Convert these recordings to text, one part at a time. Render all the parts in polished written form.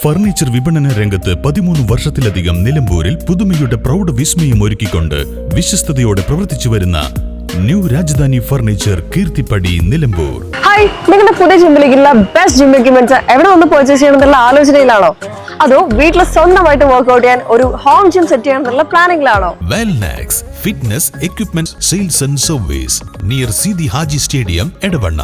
Furniture വിപണന രംഗത്ത് 13 വർഷത്തിലധികം നിലമ്പൂരിൽ പുതുമയുടെ പ്രൗഢ വിസ്മയം ഒരുക്കിക്കൊണ്ട് വിശ്വസ്തയോടെ പ്രവർത്തിച്ചു വരുന്ന new Rajadhani furniture Keerthippadi Nilambur. Hi, നിങ്ങളുടെ പുതിയ ജിമ്മിലേക്കുള്ള ബെസ്റ്റ് ജിം എക്യുപ്മെന്റ്സ് എവിടെ വന്ന് പർച്ചേസ് ചെയ്യണമെന്നുള്ള ആലോചനയിലാണോ? അതോ വീട്ടിൽ സ്വന്തമായിട്ട് വർക്ക്ഔട്ട് ചെയ്യാൻ ഒരു ഹോം ജിം സെറ്റ് ചെയ്യാനുള്ള പ്ലാനിംഗിലാണോ? Wellnex fitness equipment sales and service near Sidi Haji stadium Edavanna.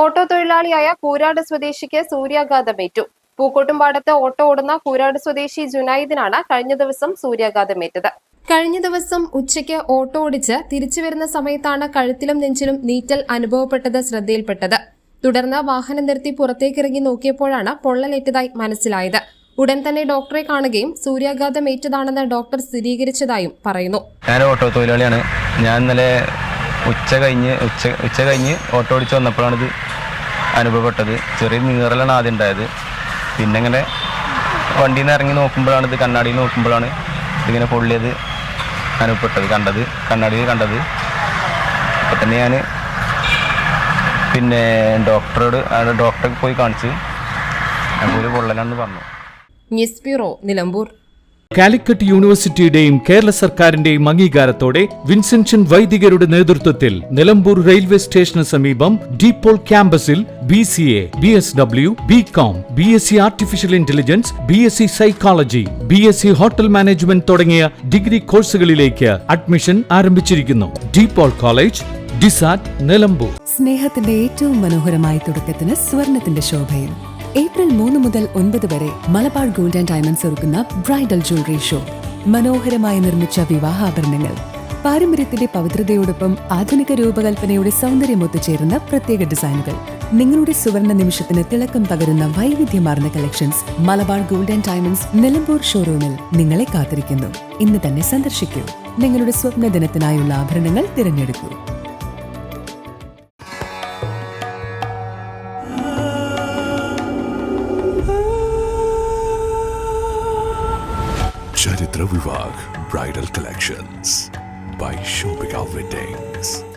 Auto തൊഴിലാളിയായ കൂരാട് സ്വദേശിക്ക് സൂര്യാഘാതമേറ്റു. പൂക്കോട്ടുംപാടത്ത് ഓട്ടോ ഓടുന്ന കൂരാട് സ്വദേശി ജുനൈദിനാണ് കഴിഞ്ഞ ദിവസം സൂര്യാഘാതമേറ്റത്. കഴിഞ്ഞ ദിവസം ഉച്ചയ്ക്ക് ഓട്ടോ ഓടിച്ച് തിരിച്ചു വരുന്ന സമയത്താണ് കഴുത്തിലും നെഞ്ചിലും നീറ്റൽ അനുഭവപ്പെട്ടത് ശ്രദ്ധയിൽപ്പെട്ടത്. തുടർന്ന് വാഹനം നിർത്തി പുറത്തേക്കിറങ്ങി നോക്കിയപ്പോഴാണ് പൊള്ളലേറ്റതായി മനസ്സിലായത്. ഉടൻ തന്നെ ഡോക്ടറെ കാണുകയും സൂര്യാഘാതമേറ്റതാണെന്ന് ഡോക്ടർ സ്ഥിരീകരിച്ചതായും പറയുന്നു. ഞാൻ ഓട്ടോ തൊഴിലാളിയാണ്. ഞാൻ ഇന്നലെ ഉച്ച കഴിഞ്ഞ് ഓട്ടോ ഓടിച്ച് വന്നപ്പോഴാണ് ഇത് അനുഭവപ്പെട്ടത്. ചെറിയ നീറലാണ് ആദ്യം ഉണ്ടായത്. പിന്നെ ഇങ്ങനെ വണ്ടിയിൽ നിന്ന് ഇറങ്ങി നോക്കുമ്പോഴാണ് ഇത് കണ്ണാടിയിൽ നോക്കുമ്പോഴാണ് ഇതിങ്ങനെ പൊള്ളിയത് കണ്ണാടിയിൽ കണ്ടത്. അപ്പോൾ തന്നെ ഞാൻ പിന്നെ ഡോക്ടറെ പോയി കാണിച്ച് അപ്പോൾ ഒരു പൊള്ളലാണെന്ന് പറഞ്ഞു. News bureau, Nilambur. കാലിക്കറ്റ് യൂണിവേഴ്സിറ്റിയുടെയും കേരള സർക്കാരിന്റെയും അംഗീകാരത്തോടെ വിൻസെൻഷൻ വൈദികരുടെ നേതൃത്വത്തിൽ നിലമ്പൂർ റെയിൽവേ സ്റ്റേഷന് സമീപം ഡീപോൾ ക്യാമ്പസിൽ BCA, BSW, BCom, BSc artificial intelligence, BSc psychology, BSc hotel management തുടങ്ങിയ ഡിഗ്രി കോഴ്സുകളിലേക്ക് അഡ്മിഷൻ ആരംഭിച്ചിരിക്കുന്നു. De Paul college, DISAT, Nilambur. സ്നേഹത്തിന്റെ ഏറ്റവും മനോഹരമായ തുടക്കത്തിന് സ്വർണത്തിന്റെ ശോഭയിൽ ഏപ്രിൽ 3 മുതൽ 9 വരെ മലബാർ ഗോൾഡ് ആൻഡ് ഡയമണ്ട്സ് ഒരുക്കുന്ന ബ്രൈഡൽ ജ്വല്ലറി ഷോ. മനോഹരമായി നിർമ്മിച്ച വിവാഹാഭരണങ്ങൾ, പാരമ്പര്യത്തിന്റെ പവിത്രതയോടൊപ്പം ആധുനിക രൂപകൽപ്പനയുടെ സൗന്ദര്യം ഒത്തുചേരുന്ന പ്രത്യേക ഡിസൈനുകൾ, നിങ്ങളുടെ സുവർണ നിമിഷത്തിന് തിളക്കം പകരുന്ന വൈവിധ്യമാർന്ന collections Malabar gold and diamonds Nilambur ഷോറൂമിൽ നിങ്ങളെ കാത്തിരിക്കുന്നു. ഇന്ന് തന്നെ സന്ദർശിക്കൂ. നിങ്ങളുടെ സ്വപ്ന ദിനത്തിനായുള്ള ആഭരണങ്ങൾ തിരഞ്ഞെടുക്കൂ. Charitra Vivag Bridal Collections by Shobhika Weddings.